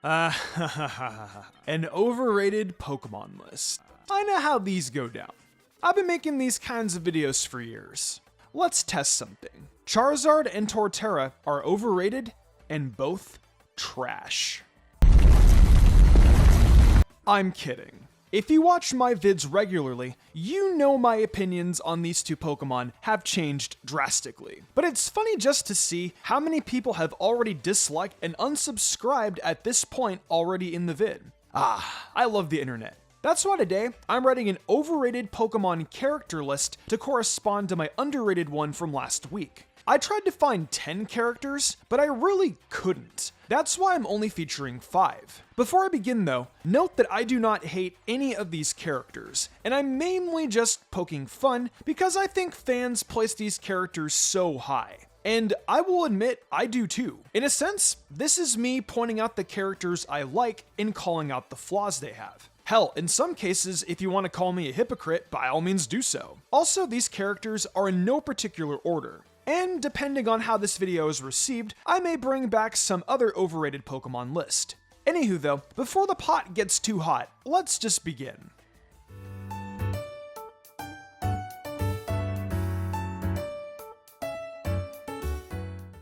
An overrated Pokemon list. I know how these go down. I've been making these kinds of videos for years. Let's test something. Charizard and Torterra are overrated and both trash. I'm kidding. If you watch my vids regularly, you know my opinions on these two Pokemon have changed drastically. But it's funny just to see how many people have already disliked and unsubscribed at this point already in the vid. I love the internet. That's why today, I'm writing an overrated Pokemon character list to correspond to my underrated one from last week. I tried to find 10 characters, but I really couldn't. That's why I'm only featuring 5. Before I begin though, note that I do not hate any of these characters, and I'm mainly just poking fun because I think fans place these characters so high. And I will admit, I do too. In a sense, this is me pointing out the characters I like and calling out the flaws they have. Hell, in some cases, if you want to call me a hypocrite, by all means do so. Also, these characters are in no particular order. And depending on how this video is received, I may bring back some other overrated Pokemon list. Anywho though, before the pot gets too hot, let's just begin.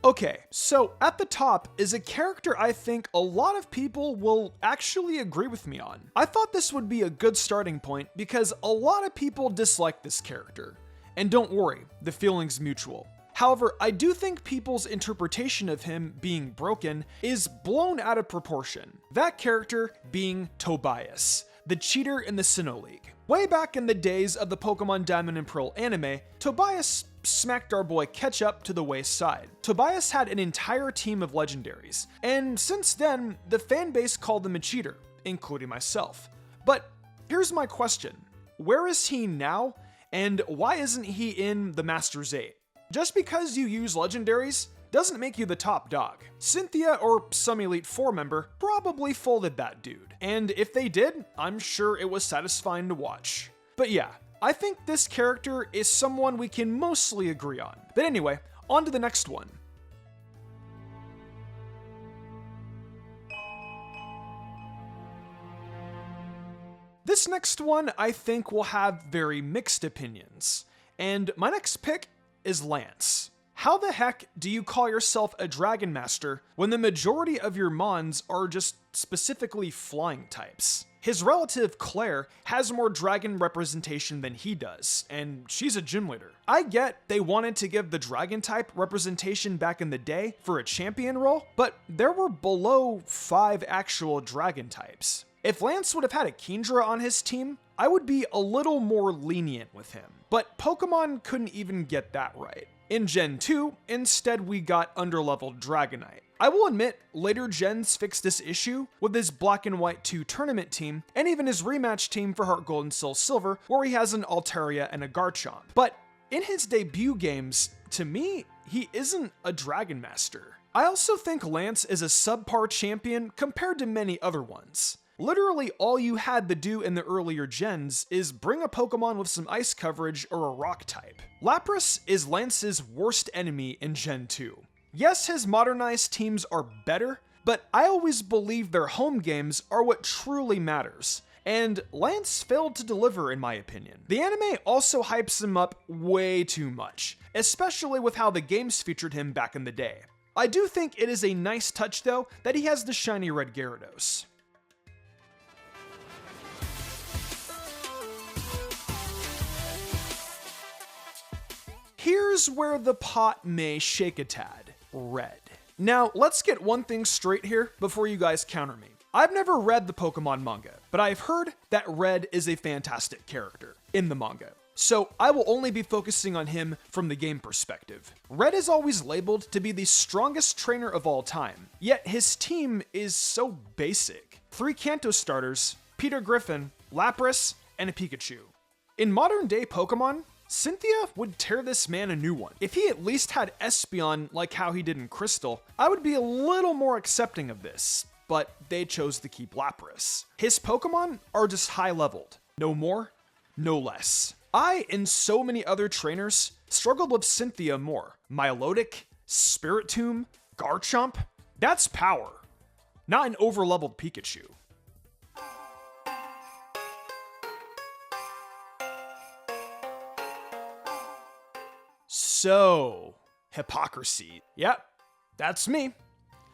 Okay, so at the top is a character I think a lot of people will actually agree with me on. I thought this would be a good starting point because a lot of people dislike this character. And don't worry, the feeling's mutual. However, I do think people's interpretation of him being broken is blown out of proportion. That character being Tobias, the cheater in the Sinnoh League. Way back in the days of the Pokemon Diamond and Pearl anime, Tobias smacked our boy Ketchup to the wayside. Tobias had an entire team of legendaries, and since then, the fanbase called him a cheater, including myself. But here's my question. Where is he now, and why isn't he in the Masters 8? Just because you use legendaries doesn't make you the top dog. Cynthia or some Elite Four member probably folded that dude. And if they did, I'm sure it was satisfying to watch. But yeah, I think this character is someone we can mostly agree on. But anyway, on to the next one. This next one I think will have very mixed opinions. And my next pick is Lance. How the heck do you call yourself a Dragon Master when the majority of your Mons are just specifically flying types? His relative Claire has more dragon representation than he does, and she's a gym leader. I get they wanted to give the dragon type representation back in the day for a champion role, but there were below 5 actual dragon types. If Lance would have had a Kingdra on his team, I would be a little more lenient with him. But Pokemon couldn't even get that right. In Gen 2, instead we got underleveled Dragonite. I will admit, later gens fixed this issue with his Black and White 2 tournament team, and even his rematch team for Heart Gold and Soul Silver, where he has an Altaria and a Garchomp. But in his debut games, to me, he isn't a Dragon Master. I also think Lance is a subpar champion compared to many other ones. Literally all you had to do in the earlier gens is bring a Pokemon with some ice coverage or a rock type. Lapras is Lance's worst enemy in Gen 2. Yes, his modernized teams are better, but I always believe their home games are what truly matters. And Lance failed to deliver in my opinion. The anime also hypes him up way too much, especially with how the games featured him back in the day. I do think it is a nice touch though that he has the shiny red Gyarados. Here's where the pot may shake a tad. Red. Now, let's get one thing straight here before you guys counter me. I've never read the Pokemon manga, but I've heard that Red is a fantastic character in the manga. So I will only be focusing on him from the game perspective. Red is always labeled to be the strongest trainer of all time, yet his team is so basic. 3 Kanto starters, Peter Griffin, Lapras, and a Pikachu. In modern day Pokemon, Cynthia would tear this man a new one. If he at least had Espeon like how he did in Crystal, I would be a little more accepting of this, but they chose to keep Lapras. His Pokemon are just high leveled. No more, no less. I and so many other trainers struggled with Cynthia more. Milotic, Spiritomb, Garchomp, that's power. not an overleveled Pikachu. So, hypocrisy. Yep, that's me.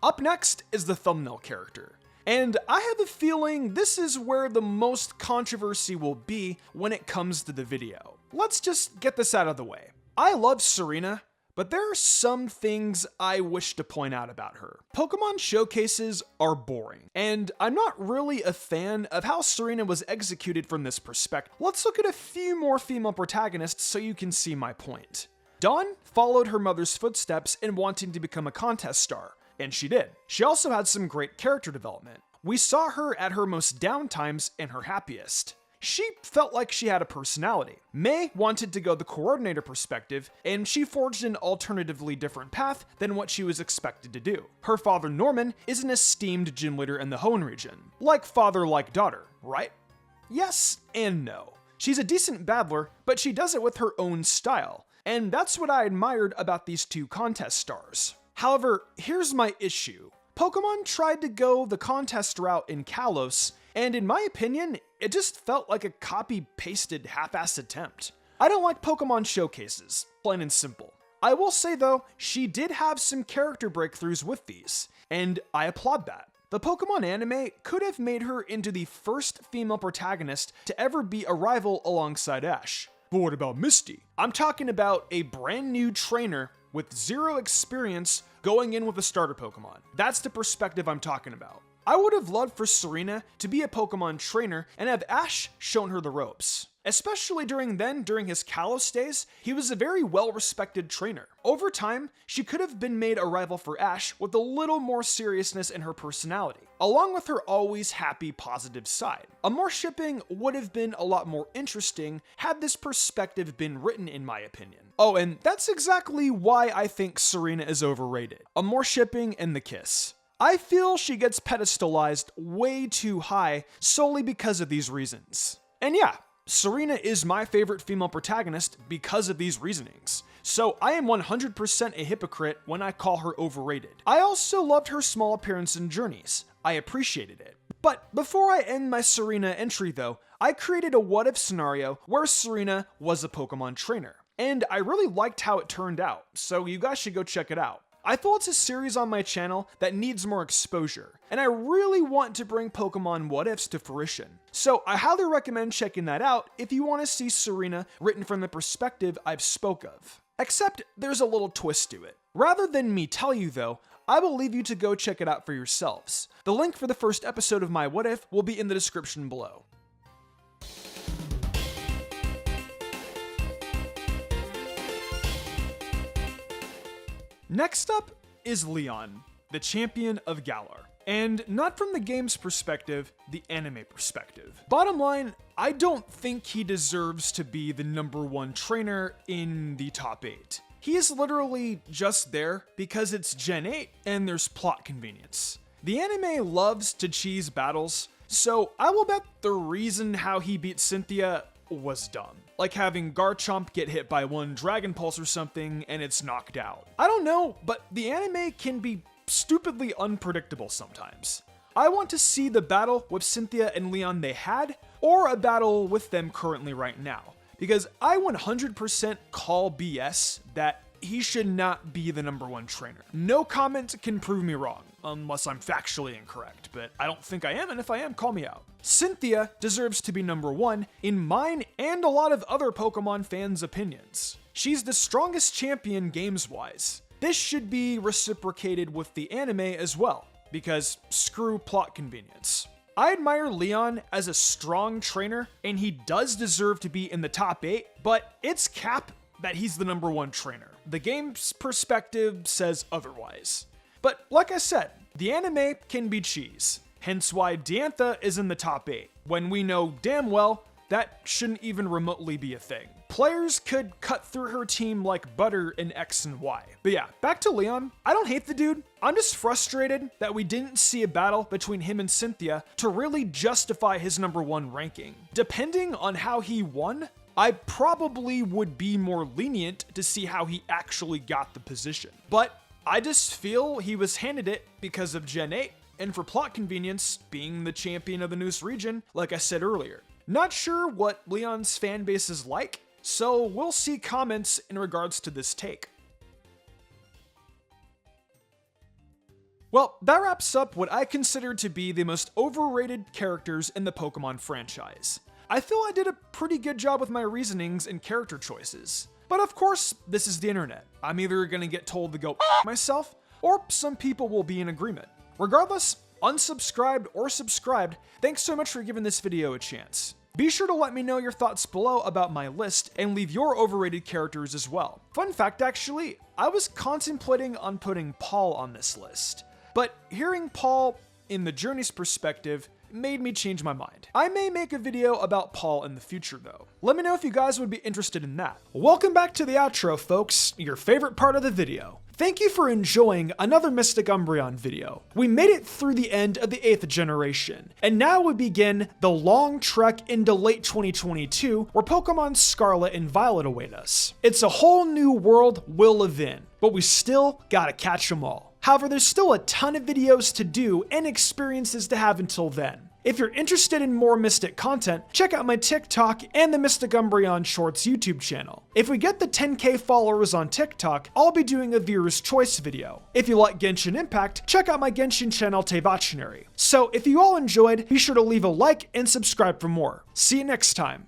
Up next is the thumbnail character. And I have a feeling this is where the most controversy will be when it comes to the video. Let's just get this out of the way. I love Serena, but there are some things I wish to point out about her. Pokemon showcases are boring, and I'm not really a fan of how Serena was executed from this perspective. Let's look at a few more female protagonists so you can see my point. Dawn followed her mother's footsteps in wanting to become a contest star, and she did. She also had some great character development. We saw her at her most down times and her happiest. She felt like she had a personality. May wanted to go the coordinator perspective, and she forged an alternatively different path than what she was expected to do. Her father Norman is an esteemed gym leader in the Hoenn region. Like father, like daughter, right? Yes and no. She's a decent battler, but she does it with her own style. And that's what I admired about these two contest stars. However, here's my issue. Pokemon tried to go the contest route in Kalos, and in my opinion, it just felt like a copy-pasted half-assed attempt. I don't like Pokemon showcases, plain and simple. I will say though, she did have some character breakthroughs with these, and I applaud that. The Pokemon anime could have made her into the first female protagonist to ever be a rival alongside Ash. But what about Misty? I'm talking about a brand new trainer with zero experience going in with a starter Pokemon. That's the perspective I'm talking about. I would have loved for Serena to be a Pokemon trainer and have Ash shown her the ropes. Especially during his Kalos days, he was a very well-respected trainer. Over time, she could have been made a rival for Ash with a little more seriousness in her personality, along with her always happy, positive side. A more shipping would have been a lot more interesting had this perspective been written, in my opinion. Oh, and that's exactly why I think Serena is overrated. A more shipping and the kiss. I feel she gets pedestalized way too high solely because of these reasons. And yeah, Serena is my favorite female protagonist because of these reasonings. So I am 100% a hypocrite when I call her overrated. I also loved her small appearance in Journeys. I appreciated it. But before I end my Serena entry though, I created a what if scenario where Serena was a Pokemon trainer. And I really liked how it turned out, so you guys should go check it out. I feel it's a series on my channel that needs more exposure, and I really want to bring Pokemon what ifs to fruition. So I highly recommend checking that out if you want to see Serena written from the perspective I've spoke of. Except there's a little twist to it. Rather than me tell you though, I will leave you to go check it out for yourselves. The link for the first episode of my what if will be in the description below. Next up is Leon, the champion of Galar. And not from the game's perspective, the anime perspective. Bottom line, I don't think he deserves to be the #1 trainer in the top 8. He is literally just there because it's Gen 8 and there's plot convenience. The anime loves to cheese battles, so I will bet the reason how he beat Cynthia was dumb. Like having Garchomp get hit by one Dragon Pulse or something and it's knocked out. I don't know, but the anime can be stupidly unpredictable sometimes. I want to see the battle with Cynthia and Leon they had, or a battle with them currently right now. Because I 100% call BS that he should not be the #1 trainer. No comment can prove me wrong, unless I'm factually incorrect, but I don't think I am, and if I am, call me out. Cynthia deserves to be #1 in mine and a lot of other Pokemon fans' opinions. She's the strongest champion games-wise. This should be reciprocated with the anime as well, because screw plot convenience. I admire Leon as a strong trainer, and he does deserve to be in the top 8, but it's cap that he's the #1 trainer. The game's perspective says otherwise. But like I said, the anime can be cheese, hence why Diantha is in the top 8, when we know damn well that shouldn't even remotely be a thing. Players could cut through her team like butter in X and Y. But yeah, back to Leon. I don't hate the dude. I'm just frustrated that we didn't see a battle between him and Cynthia to really justify his #1 ranking. Depending on how he won, I probably would be more lenient to see how he actually got the position. But I just feel he was handed it because of Gen 8, and for plot convenience, being the champion of the Noose region, like I said earlier. Not sure what Leon's fanbase is like, so we'll see comments in regards to this take. Well, that wraps up what I consider to be the most overrated characters in the Pokemon franchise. I feel I did a pretty good job with my reasonings and character choices. But of course, this is the internet. I'm either gonna get told to go myself, or some people will be in agreement. Regardless, unsubscribed or subscribed, thanks so much for giving this video a chance. Be sure to let me know your thoughts below about my list and leave your overrated characters as well. Fun fact actually, I was contemplating on putting Paul on this list, but hearing Paul in the Journey's perspective made me change my mind. I may make a video about Paul in the future though. Let me know if you guys would be interested in that. Welcome back to the outro, folks, your favorite part of the video. Thank you for enjoying another Mystic Umbreon video. We made it through the end of the 8th generation, and now we begin the long trek into late 2022 where Pokemon Scarlet and Violet await us. It's a whole new world we'll live in, but we still gotta catch them all. However, there's still a ton of videos to do and experiences to have until then. If you're interested in more Mystic content, check out my TikTok and the Mystic Umbreon Shorts YouTube channel. If we get the 10k followers on TikTok, I'll be doing a viewer's choice video. If you like Genshin Impact, check out my Genshin channel Tevachinary. So if you all enjoyed, be sure to leave a like and subscribe for more. See you next time.